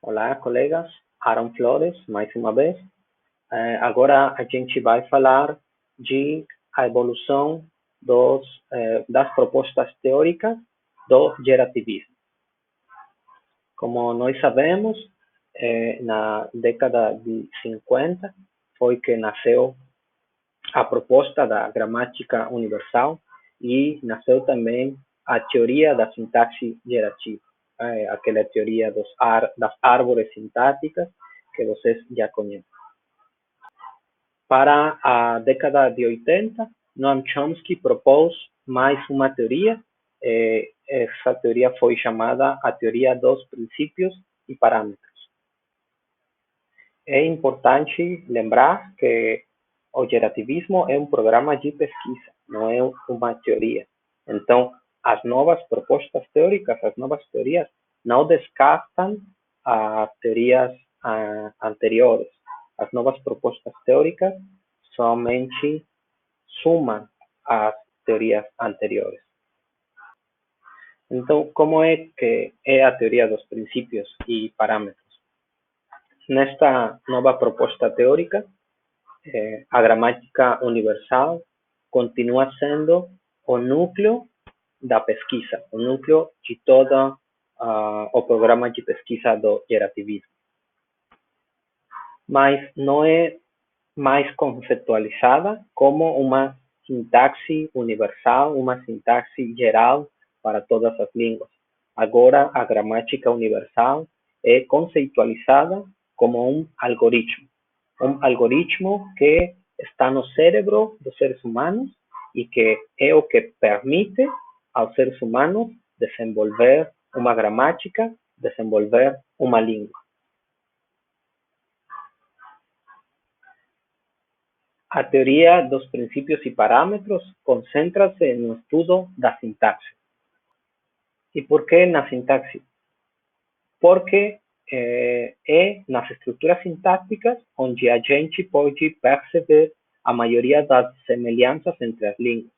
Olá, colegas. Aaron Flores, mais uma vez. Agora a gente vai falar de a evolução das propostas teóricas do gerativismo. Como nós sabemos, na década de 50 foi que nasceu a proposta da gramática universal e nasceu também a teoria da sintaxe gerativa, aquela teoria das árvores sintáticas que vocês já conhecem. Para a década de 80, Noam Chomsky propôs mais uma teoria. Essa teoria foi chamada a teoria dos princípios e parâmetros. É importante lembrar que o gerativismo é um programa de pesquisa, não é uma teoria. Então, as novas propostas teóricas, as novas teorias, não descartam as teorias anteriores. As novas propostas teóricas somente somam as teorias anteriores. Então, como é que é a teoria dos princípios e parâmetros? Nesta nova proposta teórica, a gramática universal continua sendo o núcleo da pesquisa, o núcleo de todo o programa de pesquisa do gerativismo. Mas não é mais conceptualizada como uma sintaxe universal, uma sintaxe geral para todas as línguas. Agora, a gramática universal é conceitualizada como um algoritmo que está no cérebro dos seres humanos e que é o que permite aos seres humanos desenvolver uma gramática, desenvolver uma língua. A teoria dos princípios e parâmetros concentra-se no estudo da sintaxe. E por que na sintaxe? Porque é nas estruturas sintáticas onde a gente pode perceber a maioria das semelhanças entre as línguas.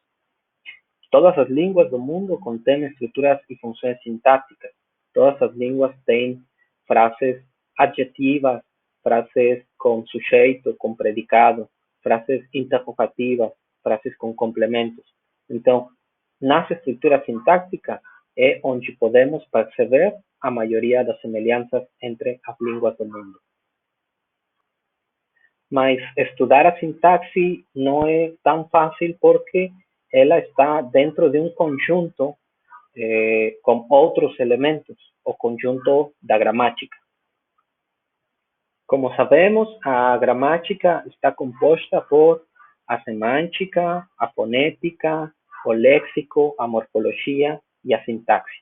Todas as línguas do mundo contêm estruturas e funções sintáticas. Todas as línguas têm frases adjetivas, frases com sujeito, com predicado, frases interrogativas, frases com complementos. Então, nas estruturas sintáticas é onde podemos perceber a maioria das semelhanças entre as línguas do mundo. Mas estudar a sintaxe não é tão fácil porque ela está dentro de um conjunto com outros elementos, o conjunto da gramática. Como sabemos, a gramática está composta por a semântica, a fonética, o léxico, a morfologia e a sintaxe.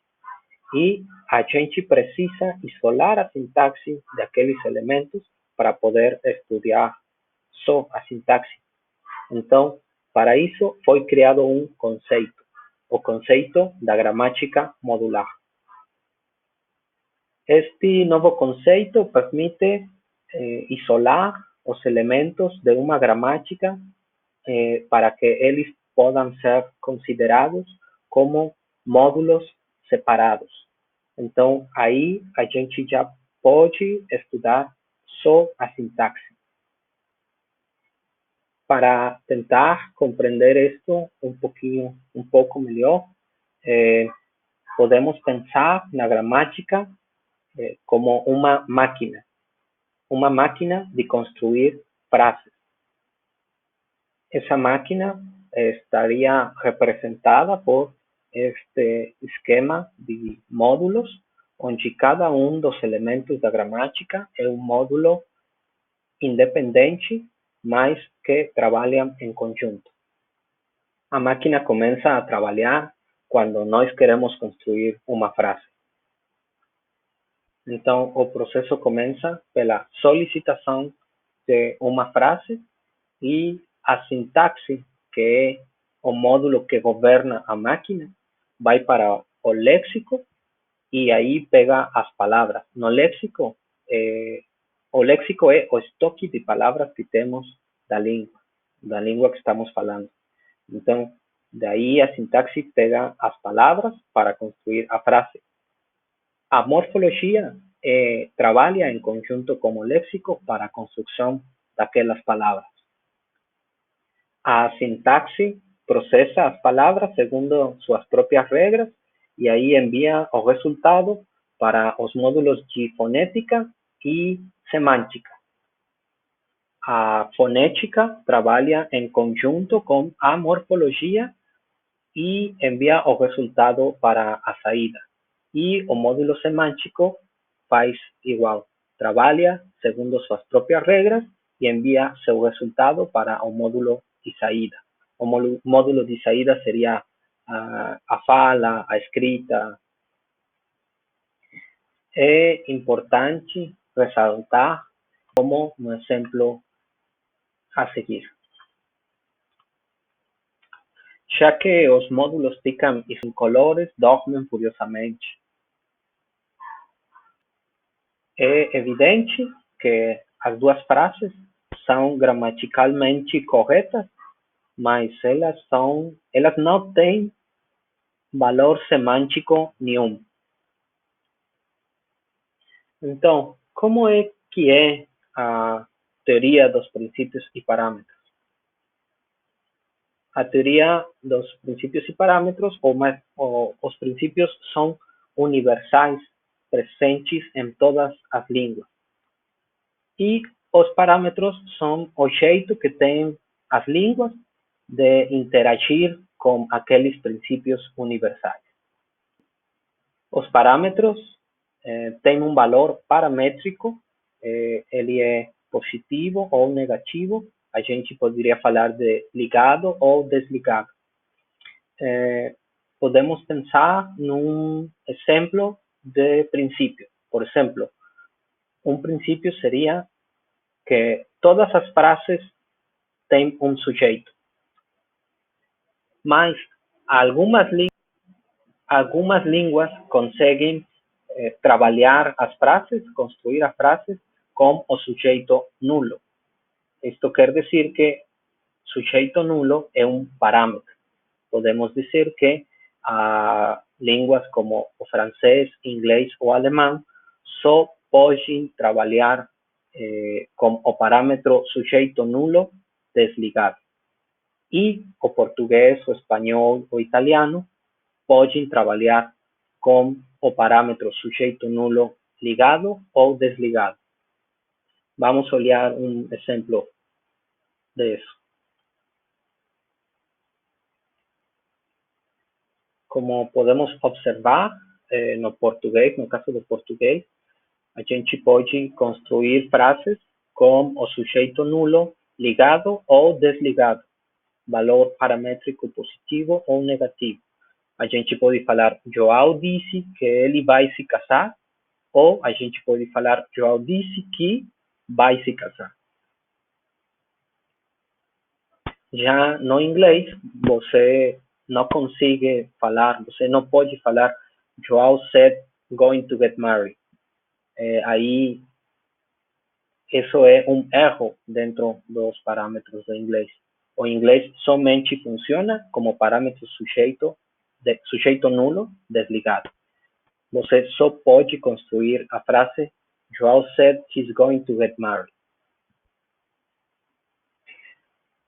E a gente precisa isolar a sintaxe daqueles elementos para poder estudar só a sintaxe. Então, para isso foi criado um conceito, o conceito da gramática modular. Este novo conceito permite isolar os elementos de uma gramática para que eles possam ser considerados como módulos separados. Então, aí a gente já pode estudar só a sintaxe. Para tentar compreender isto um pouco melhor, podemos pensar na gramática como uma máquina de construir frases. Essa máquina estaria representada por este esquema de módulos, onde cada um dos elementos da gramática é um módulo independente, mas que trabalham em conjunto. A máquina começa a trabalhar quando nós queremos construir uma frase. Então, o processo começa pela solicitação de uma frase e a sintaxe, que é o módulo que governa a máquina, vai para o léxico e aí pega as palavras. No léxico, o léxico é o estoque de palavras que temos da língua que estamos falando. Então, daí a sintaxe pega as palavras para construir a frase. A morfologia trabalha em conjunto como léxico para a construção daquelas palavras. A sintaxe processa as palavras segundo suas próprias regras e aí envia o resultado para os módulos de fonética e semântica. A fonética trabalha em conjunto com a morfologia e envia o resultado para a saída. E o módulo semântico faz igual, trabalha segundo suas próprias regras e envia seu resultado para o módulo de saída. O módulo de saída seria a fala, a escrita. É importante ressaltar como um exemplo a seguir. Já que os módulos ficam incolores, dormem furiosamente. É evidente que as duas frases são gramaticalmente corretas, mas elas não têm valor semântico nenhum. Então, como é que é a teoria dos princípios e parâmetros? A teoria dos princípios e parâmetros, os princípios são universais, presentes em todas as línguas. E os parâmetros são o jeito que têm as línguas de interagir com aqueles princípios universais. Os parâmetros têm um valor paramétrico, ele é positivo ou negativo, a gente poderia falar de ligado ou desligado. Podemos pensar num exemplo de princípio. Por exemplo, um princípio seria que todas as frases têm um sujeito, mas algumas línguas conseguem trabalhar as frases, construir as frases com o sujeito nulo. Isto quer dizer que sujeito nulo é um parâmetro. Podemos dizer que línguas como o francês, inglês ou alemão só podem trabalhar com o parâmetro sujeito nulo desligado. E o português, o espanhol, o italiano podem trabalhar com o parâmetro sujeito nulo ligado ou desligado. Vamos olhar um exemplo disso. Como podemos observar no português, no caso do português, a gente pode construir frases com o sujeito nulo ligado ou desligado, valor paramétrico positivo ou negativo. A gente pode falar, João disse que ele vai se casar, ou a gente pode falar, João disse que vai se casar. Já no inglês, você não consegue falar, você não pode falar, João said going to get married. Aí, isso é um erro dentro dos parâmetros do inglês. O inglês somente funciona como parâmetro sujeito nulo desligado. Você só pode construir a frase João said he's going to get married.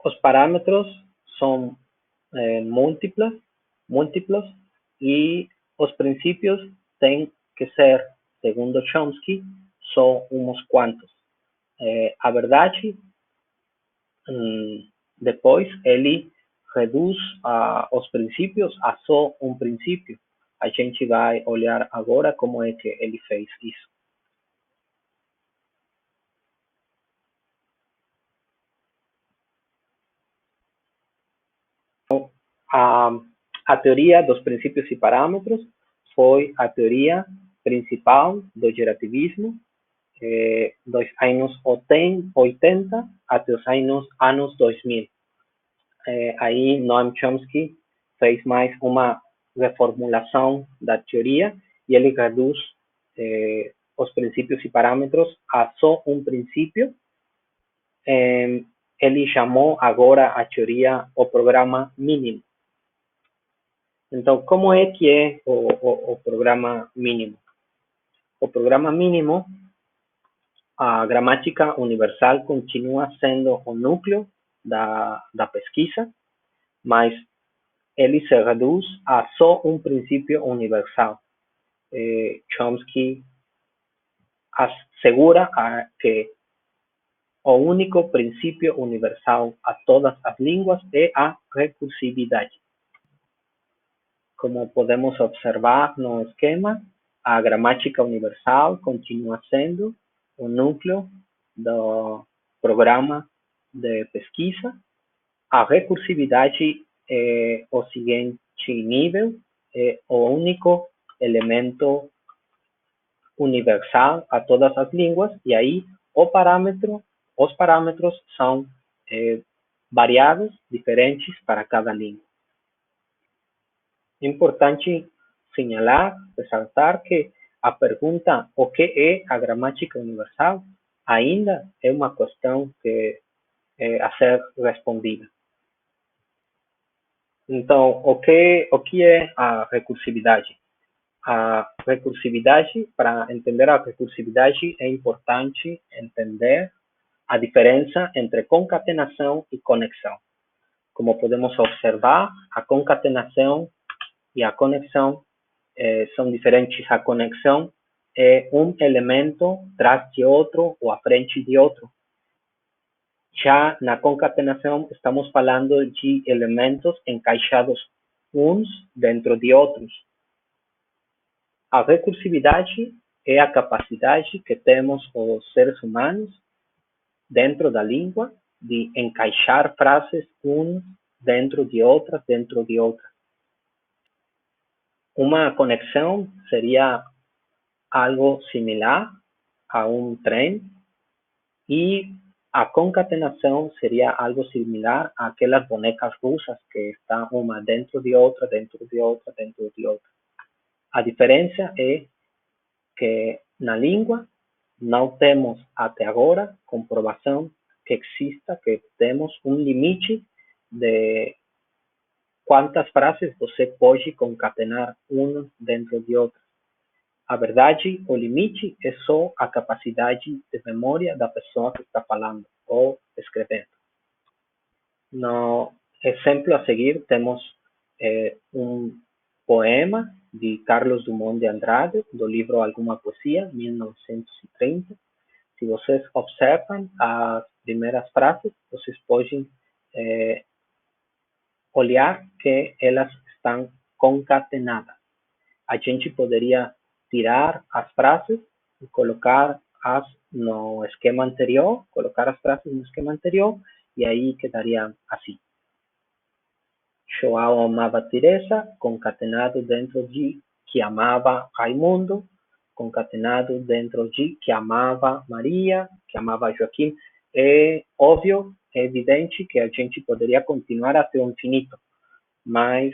Os parâmetros são múltiplos e os princípios têm que ser, segundo Chomsky, só uns quantos. A verdade, depois ele reduz os princípios a só um princípio. A gente vai olhar agora como é que ele fez isso. A teoria dos princípios e parâmetros foi a teoria principal do gerativismo dos anos 80 até os anos 2000. Aí Noam Chomsky fez mais uma reformulação da teoria e ele reduz os princípios e parâmetros a só um princípio. Ele chamou agora a teoria o programa mínimo. Então, como é que é o programa mínimo? o programa mínimo, a gramática universal continua sendo o núcleo da pesquisa, mas ele se reduz a só um princípio universal. Chomsky assegura que o único princípio universal a todas as línguas é a recursividade. Como podemos observar no esquema, a gramática universal continua sendo o núcleo do programa de pesquisa. A recursividade é o seguinte nível, é o único elemento universal a todas as línguas, e aí os parâmetros são variados, diferentes para cada língua. É importante señalar, ressaltar que a pergunta o que é a gramática universal ainda é uma questão a ser respondida. Então, o que é a recursividade? A recursividade, para entender a recursividade, é importante entender a diferença entre concatenação e conexão. Como podemos observar, a concatenação e a conexão são diferentes. A conexão é um elemento atrás de outro ou à frente de outro. Já na concatenação, estamos falando de elementos encaixados uns dentro de outros. A recursividade é a capacidade que temos os seres humanos dentro da língua de encaixar frases uns dentro de outras, Uma conexão seria algo similar a um trem e a concatenação seria algo similar àquelas bonecas russas que estão uma dentro de outra. A diferença é que na língua não temos até agora comprovação que temos um limite de quantas frases você pode concatenar uma dentro de outra. A verdade, o limite é só a capacidade de memória da pessoa que está falando ou escrevendo. No exemplo a seguir, temos um poema de Carlos Drummond de Andrade, do livro Alguma Poesia, 1930. Se vocês observam as primeiras frases, vocês podem olhar que elas estão concatenadas. A gente poderia tirar as frases e colocar as no esquema anterior, e aí quedaria assim. João amava Teresa, concatenado dentro de que amava Raimundo, concatenado dentro de que amava Maria, que amava Joaquim. É óbvio, é evidente que a gente poderia continuar até o infinito, mas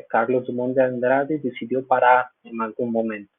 Carlos Drummond de Andrade decidiu parar em algum momento.